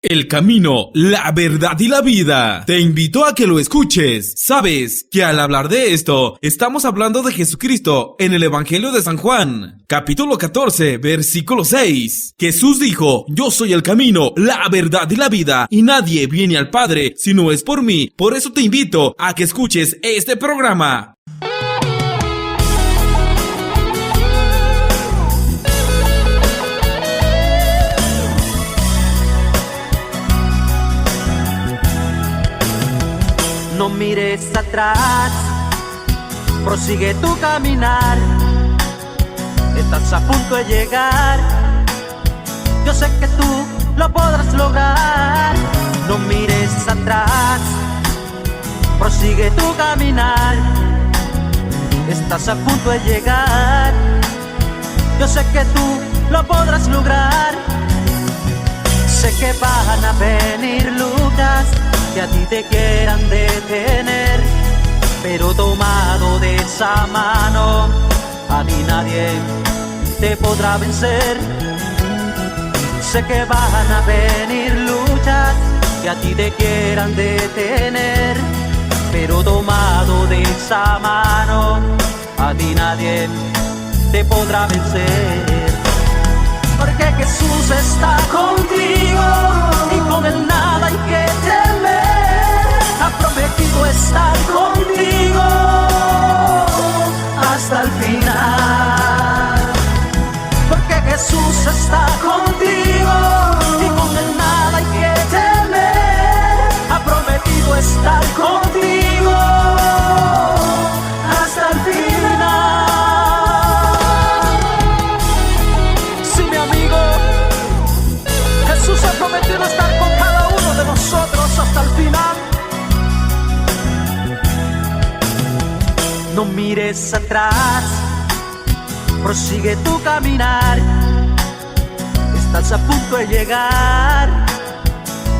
El camino, la verdad y la vida. Te invito a que lo escuches. Sabes que al hablar de esto, estamos hablando de Jesucristo en el Evangelio de San Juan, capítulo 14, versículo 6. Jesús dijo: yo soy el camino, la verdad y la vida, y nadie viene al Padre si no es por mí. Por eso te invito a que escuches este programa. No mires atrás, prosigue tu caminar. Estás a punto de llegar. Yo sé que tú lo podrás lograr. No mires atrás, prosigue tu caminar. Estás a punto de llegar. Yo sé que tú lo podrás lograr. Sé que van a venir luchas que a ti te quieran detener, pero tomado de esa mano, a ti nadie te podrá vencer. Sé que van a venir luchas que a ti te quieran detener, pero tomado de esa mano, a ti nadie te podrá vencer. Porque Jesús está contigo y con él nada hay que temer. Ha prometido estar contigo hasta el final. Porque Jesús está contigo y con él nada hay que temer. Ha prometido estar contigo hasta el final. Sí, mi amigo, Jesús ha prometido estar con cada uno de nosotros hasta el final. No mires atrás, prosigue tu caminar. Estás a punto de llegar.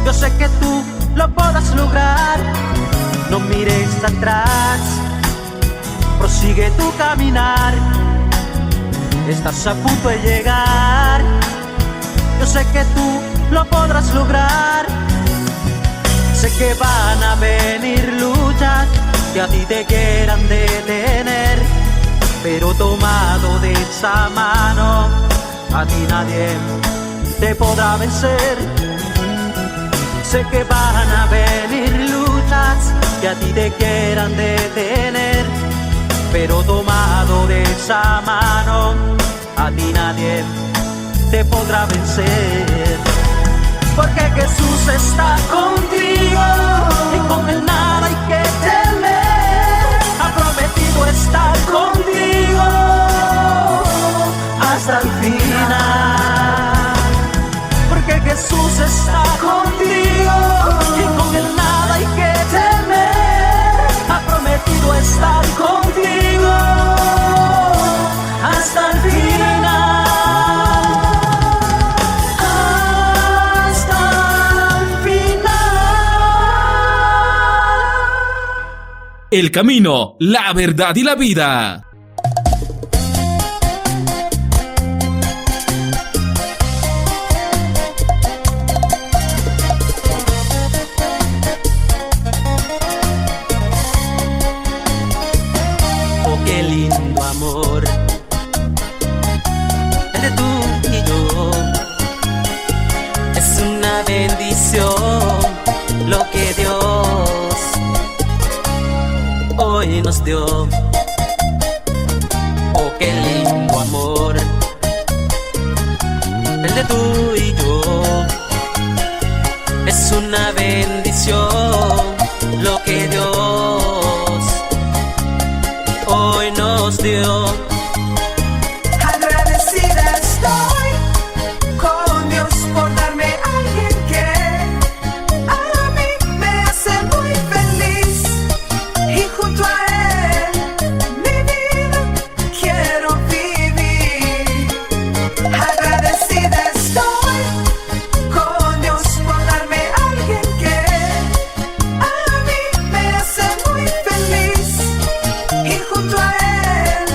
Yo sé que tú lo podrás lograr. No mires atrás, prosigue tu caminar. Estás a punto de llegar. Yo sé que tú lo podrás lograr. Sé que van a venir luchas que a ti te quieran detener, pero tomado de esa mano, a ti nadie te podrá vencer. Sé que van a venir luchas que a ti te quieran detener, pero tomado de esa mano, a ti nadie te podrá vencer. Porque Jesús está contigo y con él nada hay que temer. Ha prometido estar contigo hasta el final. Porque Jesús está contigo y con él nada hay que temer. Ha prometido estar contigo hasta el final. El camino, la verdad y la vida. Oh, qué lindo amor entre tú y yo. Es una bendición lo que Dios hoy nos dio. Oh, qué lindo amor el de tú y yo. Es una bendición lo que Dios hoy nos dio. Agradecida estoy con Dios por darme a alguien que a mí me hace muy feliz. Y junto a él mi vida quiero vivir. Agradecida estoy con Dios por darme a alguien que a mí me hace muy feliz. Y junto a él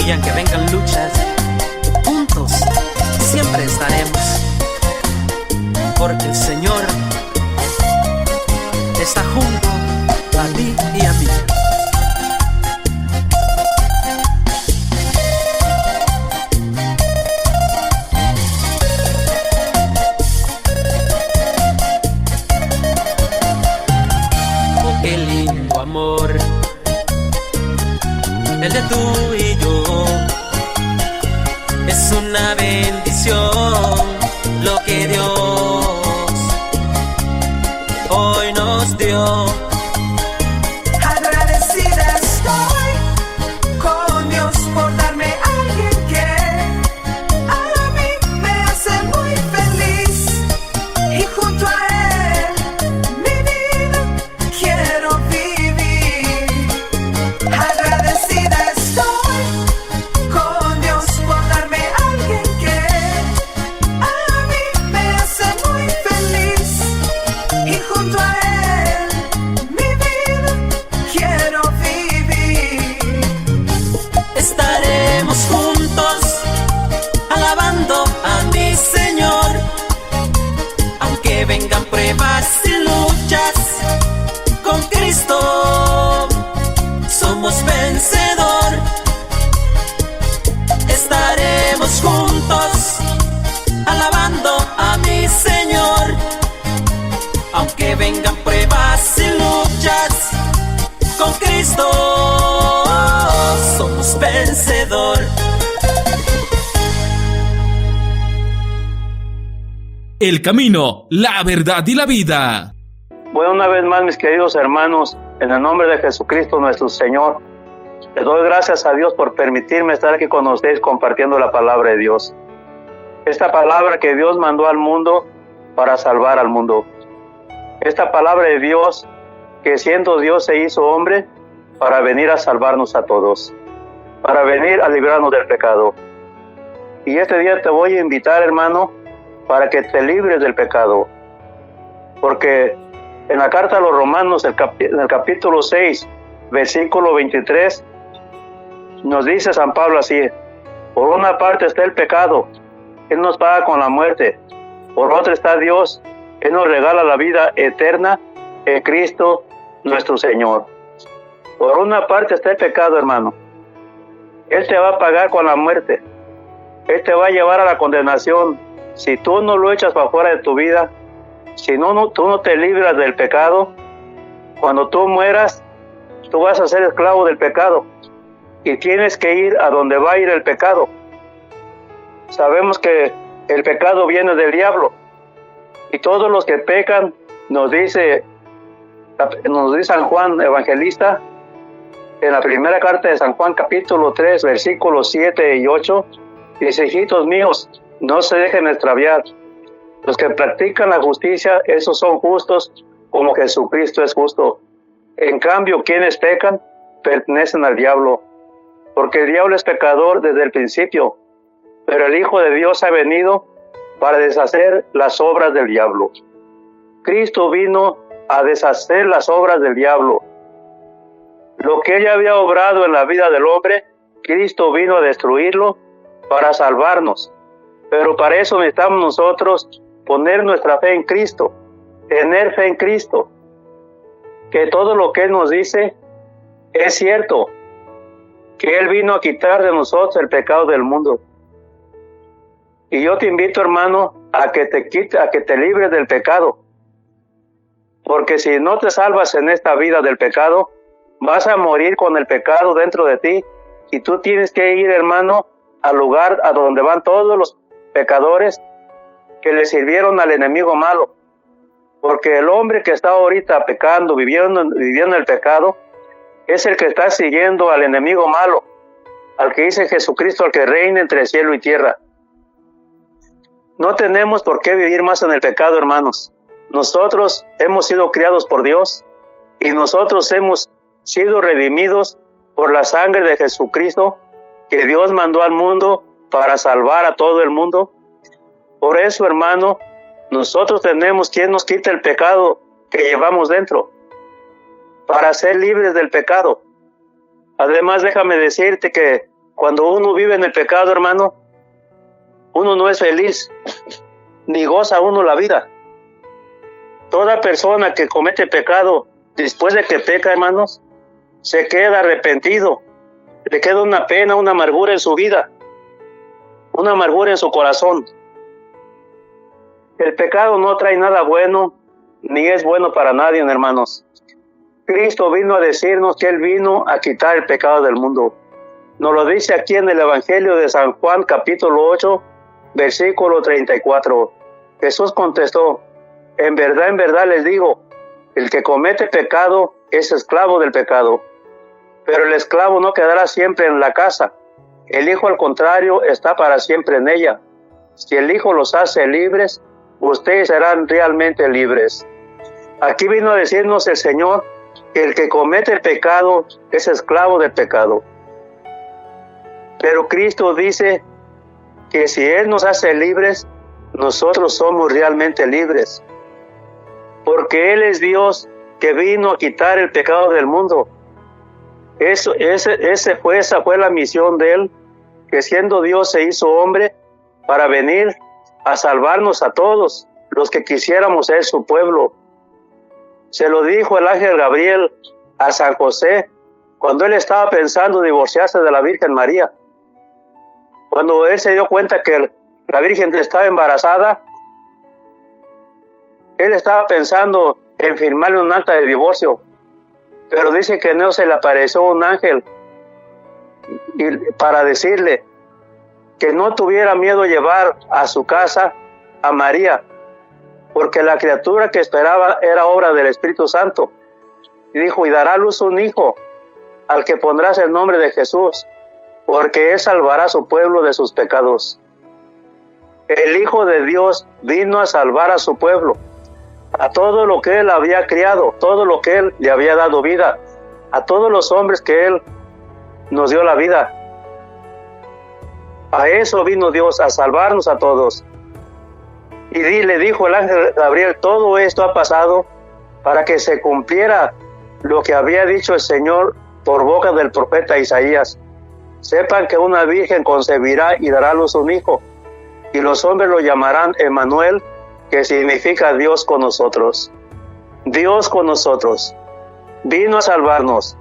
Y aunque vengan luchas, juntos siempre estaremos, porque el Señor está junto a ti y a mí. Oh, qué lindo amor, el de tú y yo. Es una bendición lo que Dios hoy nos dio. Agradecida estoy con Dios por darme a alguien que a mí me hace muy feliz, y junto a Él mi vida quiero vivir. Agradecida estoy con Dios por darme a alguien que a mí me hace muy feliz, y junto a Él mi vida quiero vivir. Estaremos juntos alabando a mi Señor, aunque vengan pruebas y luchas, con Cristo somos vencedor. Estaremos juntos alabando a mi Señor, aunque vengan pruebas y luchas, con Cristo somos vencedor. El camino, la verdad y la vida. Bueno, una vez más, mis queridos hermanos, en el nombre de Jesucristo nuestro Señor, les doy gracias a Dios por permitirme estar aquí con ustedes compartiendo la palabra de Dios. Esta palabra que Dios mandó al mundo para salvar al mundo. Esta palabra de Dios que siendo Dios se hizo hombre para venir a salvarnos a todos, para venir a librarnos del pecado. Y este día te voy a invitar, hermano, para que te libres del pecado. Porque en la carta a los Romanos, en el capítulo 6, versículo 23, nos dice San Pablo así: por una parte está el pecado, Él nos paga con la muerte. Por otra está Dios, Él nos regala la vida eterna en Cristo nuestro Señor. Por una parte está el pecado, hermano. Él te va a pagar con la muerte. Él te va a llevar a la condenación. Si tú no lo echas para fuera de tu vida, si tú no te libras del pecado, cuando tú mueras, tú vas a ser esclavo del pecado. Y tienes que ir a donde va a ir el pecado. Sabemos que el pecado viene del diablo. Y todos los que pecan, nos dice San Juan Evangelista, en la primera carta de San Juan, capítulo 3, versículos 7 y 8, dice: hijitos míos, no se dejen extraviar. Los que practican la justicia, esos son justos como Jesucristo es justo. En cambio, quienes pecan, pertenecen al diablo, porque el diablo es pecador desde el principio, pero el Hijo de Dios ha venido para deshacer las obras del diablo. Cristo vino a deshacer las obras del diablo. Lo que Él había obrado en la vida del hombre, Cristo vino a destruirlo para salvarnos. Pero para eso necesitamos nosotros poner nuestra fe en Cristo, tener fe en Cristo, que todo lo que Él nos dice es cierto, que Él vino a quitar de nosotros el pecado del mundo. Y yo te invito, hermano, a que te libres del pecado, porque si no te salvas en esta vida del pecado, vas a morir con el pecado dentro de ti, y tú tienes que ir, hermano, al lugar a donde van todos los pecadores que le sirvieron al enemigo malo. Porque el hombre que está ahorita pecando, viviendo el pecado, es el que está siguiendo al enemigo malo, al que dice Jesucristo, al que reina entre cielo y tierra. No tenemos por qué vivir más en el pecado, hermanos. Nosotros hemos sido criados por Dios y nosotros hemos sido redimidos por la sangre de Jesucristo que Dios mandó al mundo para salvar a todo el mundo. Por eso, hermano, nosotros tenemos quien nos quite el pecado que llevamos dentro, para ser libres del pecado. Además, déjame decirte que Cuando uno vive en el pecado, hermano, uno no es feliz, ni goza uno la vida. Toda persona que comete pecado, después de que peca, hermanos, se queda arrepentido. Le queda una pena, una amargura en su vida, una amargura en su corazón. El pecado no trae nada bueno, ni es bueno para nadie, hermanos. Cristo vino a decirnos que Él vino a quitar el pecado del mundo. Nos lo dice aquí en el Evangelio de San Juan, capítulo 8, versículo 34. Jesús contestó: en verdad les digo, el que comete pecado es esclavo del pecado. Pero el esclavo no quedará siempre en la casa. El Hijo, al contrario, está para siempre en ella. Si el Hijo los hace libres, ustedes serán realmente libres. Aquí vino a decirnos el Señor que el que comete pecado es esclavo del pecado. Pero Cristo dice que si Él nos hace libres, nosotros somos realmente libres. Porque Él es Dios que vino a quitar el pecado del mundo. Esa fue la misión de Él, que siendo Dios se hizo hombre para venir a salvarnos a todos los que quisiéramos ser su pueblo. Se lo dijo el ángel Gabriel a San José cuando él estaba pensando divorciarse de la Virgen María. Cuando él se dio cuenta que la Virgen estaba embarazada, él estaba pensando en firmarle un acta de divorcio. Pero dice que no se le apareció un ángel para decirle que no tuviera miedo llevar a su casa a María, porque la criatura que esperaba era obra del Espíritu Santo. Y dijo: y dará a luz un hijo, al que pondrás el nombre de Jesús, porque Él salvará a su pueblo de sus pecados. El Hijo de Dios vino a salvar a su pueblo, a todo lo que Él había criado, todo lo que Él le había dado vida, a todos los hombres que Él nos dio la vida. A eso vino Dios, a salvarnos a todos. Y le dijo el ángel Gabriel: todo esto ha pasado para que se cumpliera lo que había dicho el Señor por boca del profeta Isaías. Sepan que una virgen concebirá y dará a luz un hijo, y los hombres lo llamarán Emmanuel, que significa Dios con nosotros. Dios con nosotros. Vino a salvarnos.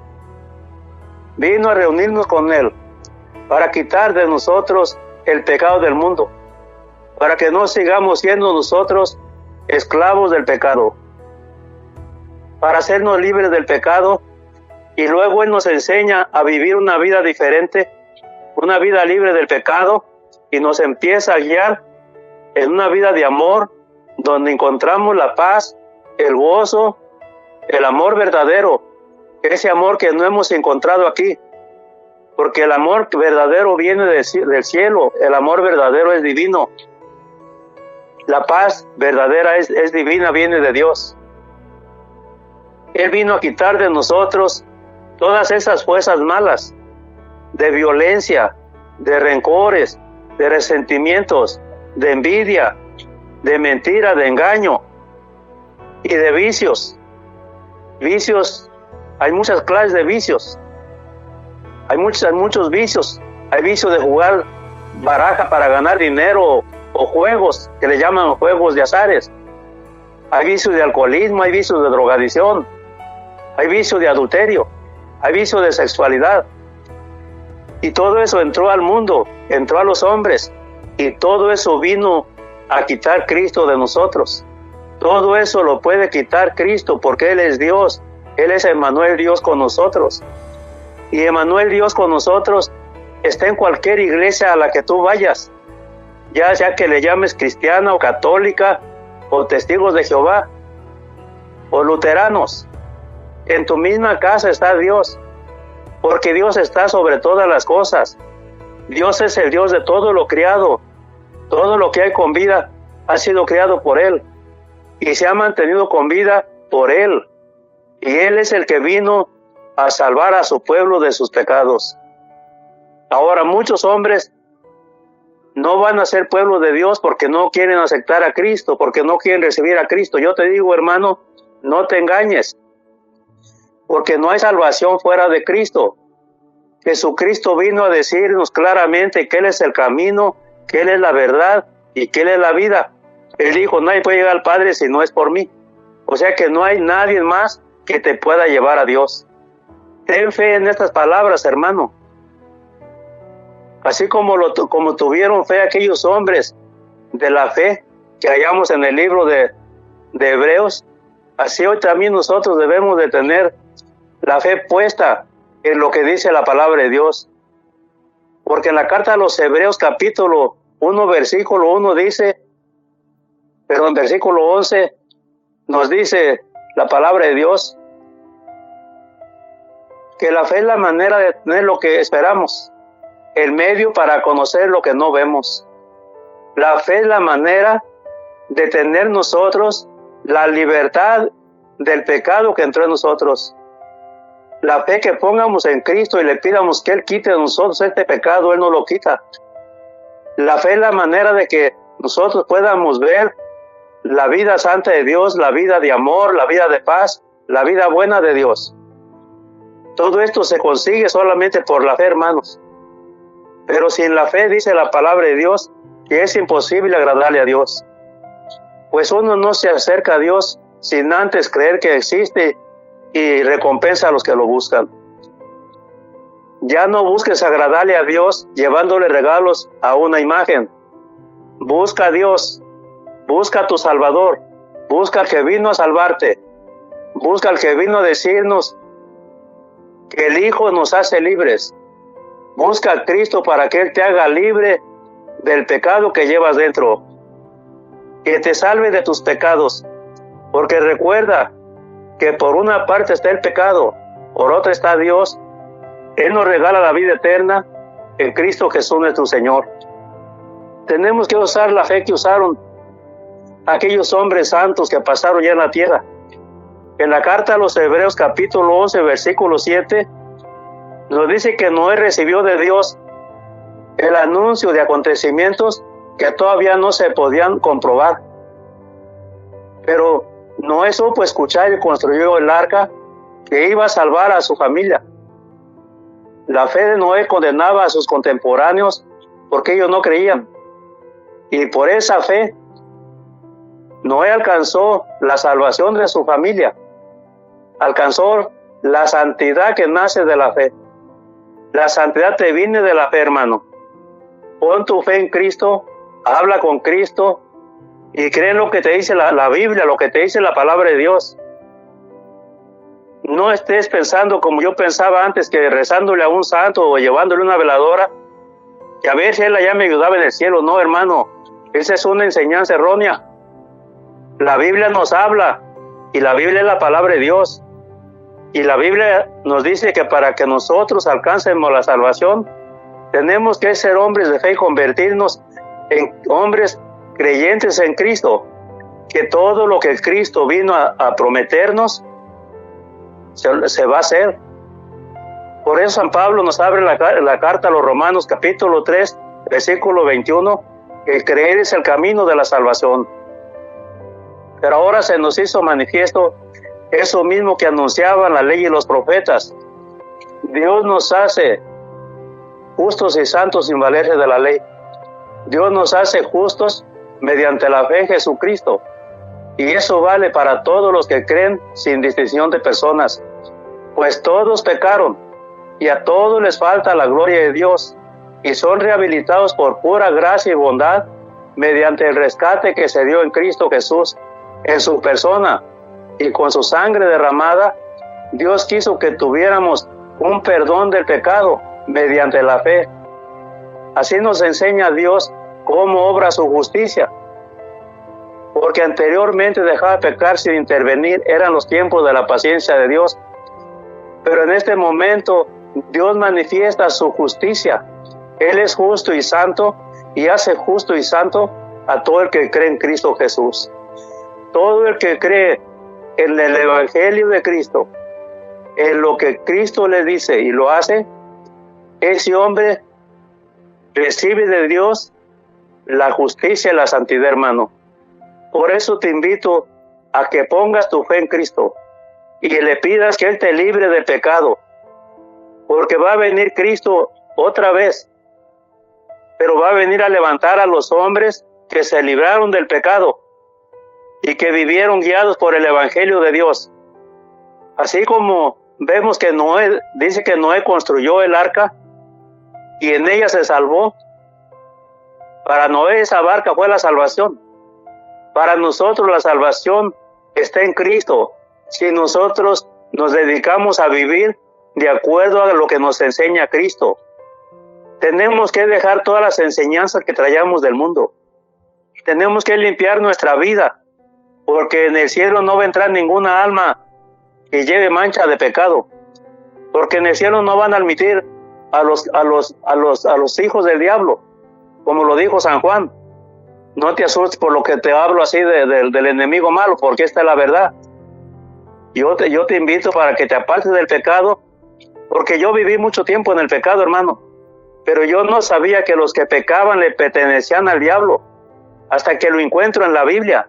Vino a reunirnos con Él para quitar de nosotros el pecado del mundo, para que no sigamos siendo nosotros esclavos del pecado, para hacernos libres del pecado. Y luego Él nos enseña a vivir una vida diferente, una vida libre del pecado, y nos empieza a guiar en una vida de amor, donde encontramos la paz, el gozo, el amor verdadero, ese amor que no hemos encontrado aquí, porque el amor verdadero viene del cielo, el amor verdadero es divino, la paz verdadera es divina, viene de Dios. Él vino a quitar de nosotros todas esas fuerzas malas, de violencia, de rencores, de resentimientos, de envidia, de mentira, de engaño y de vicios. Vicios, hay muchas clases de vicios. Hay muchos vicios. Hay vicio de jugar baraja para ganar dinero o juegos que le llaman juegos de azares. Hay vicio de alcoholismo, hay vicio de drogadicción, hay vicio de adulterio, hay vicio de sexualidad. Y todo eso entró al mundo, entró a los hombres, y todo eso vino a quitar Cristo de nosotros. Todo eso lo puede quitar Cristo, porque Él es Dios. Él es Emmanuel, Dios con nosotros. Y Emmanuel, Dios con nosotros, está en cualquier iglesia a la que tú vayas, ya sea que le llames cristiana o católica, o testigos de Jehová, o luteranos. En tu misma casa está Dios, porque Dios está sobre todas las cosas. Dios es el Dios de todo lo creado. Todo lo que hay con vida ha sido creado por Él, y se ha mantenido con vida por Él. Y Él es el que vino a salvar a su pueblo de sus pecados. Ahora, muchos hombres no van a ser pueblo de Dios porque no quieren aceptar a Cristo, porque no quieren recibir a Cristo. Yo te digo, hermano, no te engañes, porque no hay salvación fuera de Cristo. Jesucristo vino a decirnos claramente que Él es el camino, que Él es la verdad y que Él es la vida. Él dijo, nadie puede llegar al Padre si no es por mí. O sea que no hay nadie más que te pueda llevar a Dios. Ten fe en estas palabras, hermano. Así como tuvieron fe aquellos hombres de la fe que hallamos en el libro de Hebreos, así hoy también nosotros debemos de tener la fe puesta en lo que dice la palabra de Dios. Porque en la carta a los Hebreos capítulo 1 versículo 1 dice, pero en versículo 11 nos dice la palabra de Dios que la fe es la manera de tener lo que esperamos, el medio para conocer lo que no vemos. La fe es la manera de tener nosotros la libertad del pecado que entró en nosotros. La fe que pongamos en Cristo y le pidamos que Él quite de nosotros este pecado, Él nos lo quita. La fe es la manera de que nosotros podamos ver la vida santa de Dios, la vida de amor, la vida de paz, la vida buena de Dios. Todo esto se consigue solamente por la fe, hermanos. Pero sin la fe, dice la palabra de Dios, que es imposible agradarle a Dios. Pues uno no se acerca a Dios sin antes creer que existe y recompensa a los que lo buscan. Ya no busques agradarle a Dios llevándole regalos a una imagen. Busca a Dios, busca a tu Salvador, busca al que vino a salvarte, busca al que vino a decirnos que el Hijo nos hace libres. Busca a Cristo para que Él te haga libre del pecado que llevas dentro, que te salve de tus pecados, porque recuerda que por una parte está el pecado, por otra está Dios. Él nos regala la vida eterna en Cristo Jesús nuestro Señor. Tenemos que usar la fe que usaron aquellos hombres santos que pasaron ya en la tierra. En la carta a los Hebreos capítulo 11 versículo 7 nos dice que Noé recibió de Dios el anuncio de acontecimientos que todavía no se podían comprobar. Pero Noé supo escuchar y construyó el arca que iba a salvar a su familia. La fe de Noé condenaba a sus contemporáneos porque ellos no creían. Y por esa fe, Noé alcanzó la salvación de su familia. Alcanzó la santidad que nace de la fe. La santidad te viene de la fe, hermano. Pon tu fe en Cristo, habla con Cristo y cree en lo que te dice la Biblia, lo que te dice la palabra de Dios. No estés pensando como yo pensaba antes, que rezándole a un santo o llevándole una veladora, que a ver si Él allá me ayudaba en el cielo. No, hermano, esa es una enseñanza errónea. La Biblia nos habla y la Biblia es la palabra de Dios. Y la Biblia nos dice que para que nosotros alcancemos la salvación, tenemos que ser hombres de fe y convertirnos en hombres creyentes en Cristo. Que todo lo que Cristo vino a prometernos se va a hacer. Por eso San Pablo nos abre la carta a los Romanos capítulo 3, versículo 21, que creer es el camino de la salvación. Pero ahora se nos hizo manifiesto eso mismo que anunciaban la ley y los profetas. Dios nos hace justos y santos sin valerse de la ley. Dios nos hace justos mediante la fe en Jesucristo. Y eso vale para todos los que creen sin distinción de personas. Pues todos pecaron y a todos les falta la gloria de Dios y son rehabilitados por pura gracia y bondad mediante el rescate que se dio en Cristo Jesús en su persona. Y con su sangre derramada, Dios quiso que tuviéramos un perdón del pecado mediante la fe. Así nos enseña Dios cómo obra su justicia. Porque anteriormente dejar de pecar sin intervenir eran los tiempos de la paciencia de Dios. Pero en este momento Dios manifiesta su justicia. Él es justo y santo y hace justo y santo a todo el que cree en Cristo Jesús. Todo el que cree en el Evangelio de Cristo, en lo que Cristo le dice y lo hace, ese hombre recibe de Dios la justicia y la santidad, hermano. Por eso te invito a que pongas tu fe en Cristo y le pidas que Él te libre del pecado, porque va a venir Cristo otra vez, pero va a venir a levantar a los hombres que se libraron del pecado y que vivieron guiados por el Evangelio de Dios. Así como vemos que Noé, dice que Noé construyó el arca y en ella se salvó. Para Noé esa barca fue la salvación. Para nosotros la salvación está en Cristo, si nosotros nos dedicamos a vivir de acuerdo a lo que nos enseña Cristo. Tenemos que dejar todas las enseñanzas que traíamos del mundo. Tenemos que limpiar nuestra vida, porque en el cielo no va a entrar ninguna alma que lleve mancha de pecado, porque en el cielo no van a admitir a los hijos del diablo, como lo dijo San Juan. No te asustes por lo que te hablo así del enemigo malo, porque esta es la verdad. Yo te invito para que te apartes del pecado, porque yo viví mucho tiempo en el pecado, hermano, pero yo no sabía que los que pecaban le pertenecían al diablo, hasta que lo encuentro en la Biblia,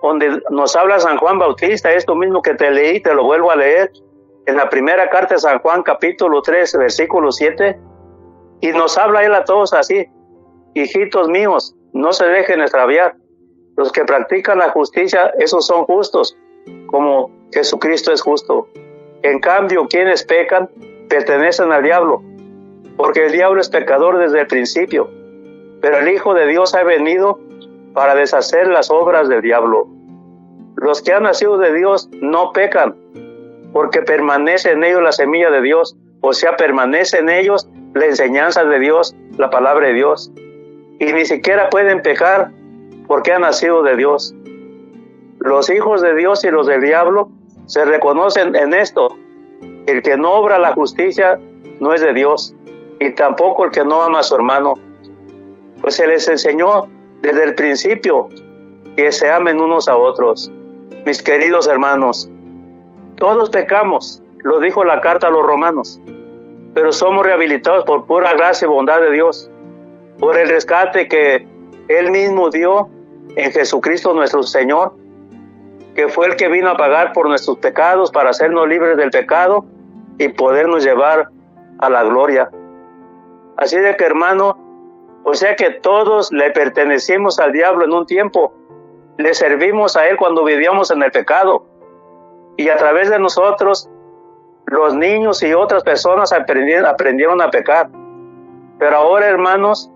donde nos habla San Juan Bautista, esto mismo que te leí, te lo vuelvo a leer, en la primera carta de San Juan, capítulo 3, versículo 7, y nos habla él a todos así: hijitos míos, no se dejen extraviar. Los que practican la justicia, esos son justos, como Jesucristo es justo. En cambio, quienes pecan, pertenecen al diablo, porque el diablo es pecador desde el principio, pero el Hijo de Dios ha venido para deshacer las obras del diablo. Los que han nacido de Dios no pecan, porque permanece en ellos la semilla de Dios, o sea, permanece en ellos la enseñanza de Dios, la palabra de Dios, y ni siquiera pueden pecar porque han nacido de Dios. Los hijos de Dios y los del diablo se reconocen en esto: el que no obra la justicia no es de Dios, y tampoco el que no ama a su hermano, pues se les enseñó desde el principio que se amen unos a otros. Mis queridos hermanos, todos pecamos, lo dijo la carta a los romanos, pero somos rehabilitados por pura gracia y bondad de Dios, por el rescate que Él mismo dio en Jesucristo nuestro Señor, que fue el que vino a pagar por nuestros pecados para hacernos libres del pecado y podernos llevar a la gloria. Así de que, hermano, o sea que todos le pertenecimos al diablo en un tiempo, le servimos a él cuando vivíamos en el pecado, y a través de nosotros los niños y otras personas aprendieron a pecar. Pero ahora, hermanos,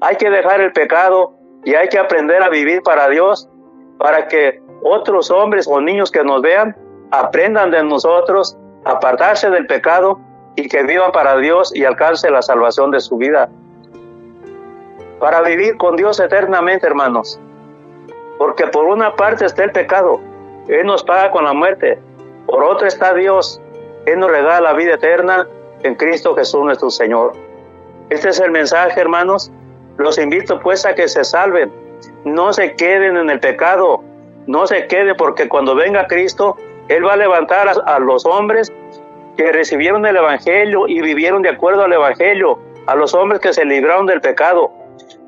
hay que dejar el pecado y hay que aprender a vivir para Dios, para que otros hombres o niños que nos vean aprendan de nosotros a apartarse del pecado y que vivan para Dios y alcancen la salvación de su vida. Para vivir con Dios eternamente, hermanos. Porque por una parte está el pecado, Él nos paga con la muerte. Por otra está Dios, Él nos regala la vida eterna en Cristo Jesús nuestro Señor. Este es el mensaje, hermanos. Los invito pues a que se salven. No se queden en el pecado. No se queden, porque cuando venga Cristo, Él va a levantar a los hombres que recibieron el Evangelio y vivieron de acuerdo al Evangelio, a los hombres que se libraron del pecado.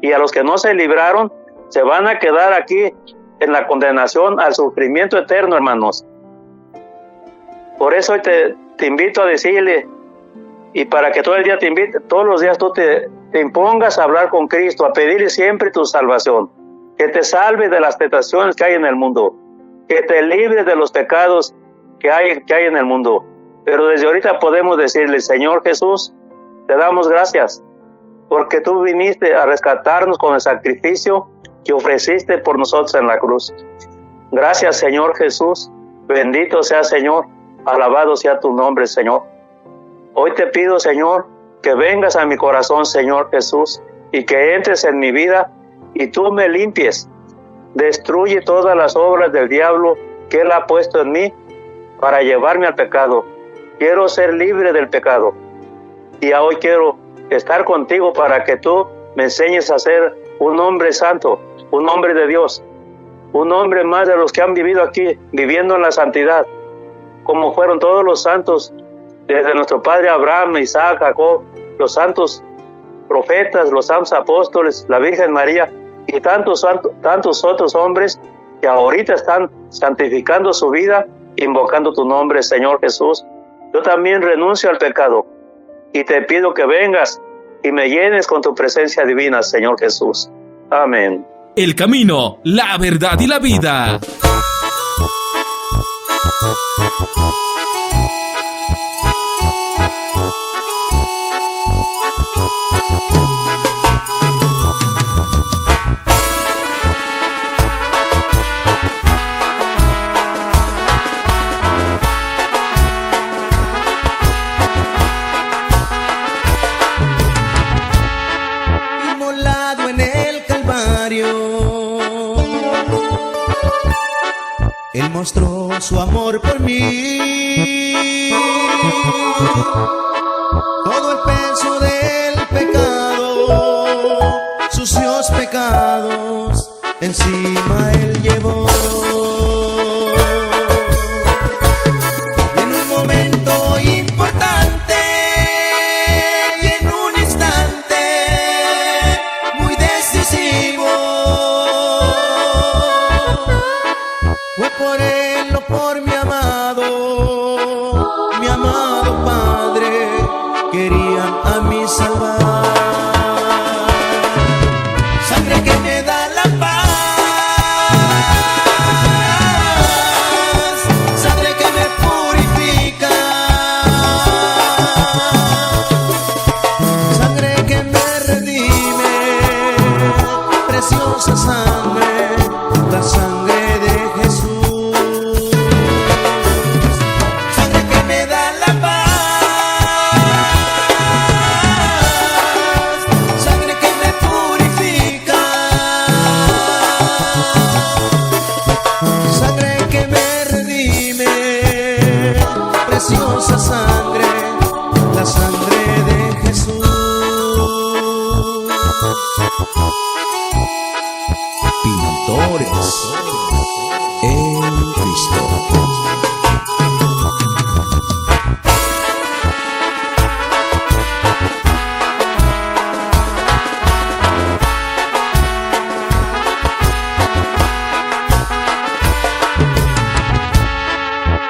Y a los que no se libraron, se van a quedar aquí en la condenación al sufrimiento eterno, hermanos. Por eso te invito a decirle, y para que todo el día te invite, todos los días tú te impongas a hablar con Cristo, a pedirle siempre tu salvación, que te salve de las tentaciones que hay en el mundo, que te libre de los pecados que hay en el mundo. Pero desde ahorita podemos decirle: Señor Jesús, te damos gracias, porque tú viniste a rescatarnos con el sacrificio que ofreciste por nosotros en la cruz. Gracias, Señor Jesús. Bendito sea, Señor. Alabado sea tu nombre, Señor. Hoy te pido, Señor, que vengas a mi corazón, Señor Jesús, y que entres en mi vida y tú me limpies. Destruye todas las obras del diablo que Él ha puesto en mí para llevarme al pecado. Quiero ser libre del pecado. Y hoy quiero estar contigo para que tú me enseñes a ser un hombre santo, un hombre de Dios, un hombre más de los que han vivido aquí, viviendo en la santidad, como fueron todos los santos, desde nuestro padre Abraham, Isaac, Jacob, los santos profetas, los santos apóstoles, la Virgen María y tantos otros hombres que ahorita están santificando su vida, invocando tu nombre, Señor Jesús. Yo también renuncio al pecado. y te pido que vengas y me llenes con tu presencia divina, Señor Jesús. Amén. El camino, la verdad y la vida. Inmolado en el Calvario, Él mostró su amor por mí. Todo el peso del pecado, sucios pecados, encima Él llevó. Y en un momento importante y en un instante muy decisivo, fue por Él o por mi amado Padre, querían a mí salvar. Sangre que me da la paz, sangre que me purifica, sangre que me redime, preciosa sangre, la sangre de Jesús. Sangre que me da la paz, sangre que me purifica, sangre que me redime, preciosa sangre, la sangre de Jesús. Pintores en Cristo.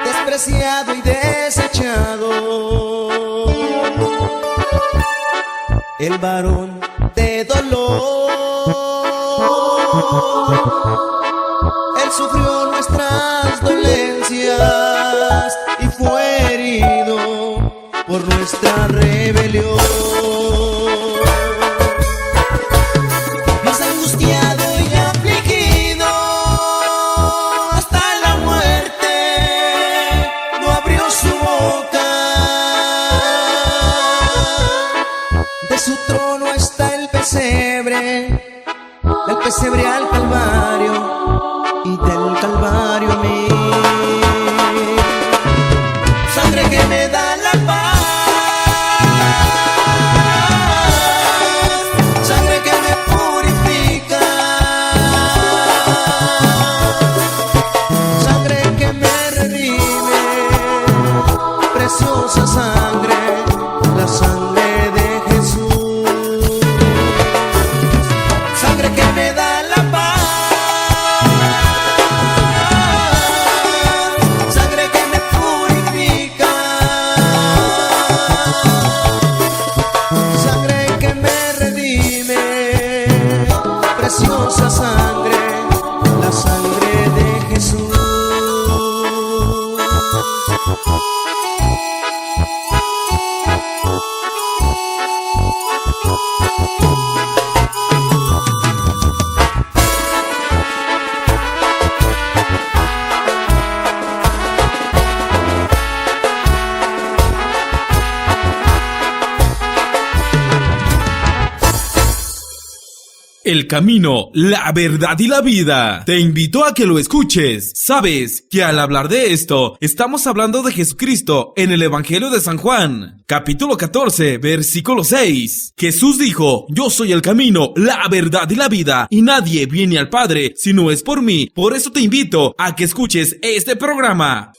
Despreciado y desechado, el varón de dolor, Él sufrió nuestras dolencias y fue herido por nuestra rebelión. Más angustiado y afligido hasta la muerte, no abrió su boca. De su trono está el pesebre, del pesebre al Calvario y del Calvario a mí. Sangre que me da la paz, sangre que me purifica, sangre que me redime, preciosa sangre, la sangre de Jesús. Sangre que me da la paz, sangre que me purifica, sangre que me redime, preciosa sangre, la sangre de Jesús. El camino, la verdad y la vida. Te invito a que lo escuches. Sabes que al hablar de esto, estamos hablando de Jesucristo en el Evangelio de San Juan, capítulo 14, versículo 6. Jesús dijo: yo soy el camino, la verdad y la vida, y nadie viene al Padre si no es por mí. Por eso te invito a que escuches este programa.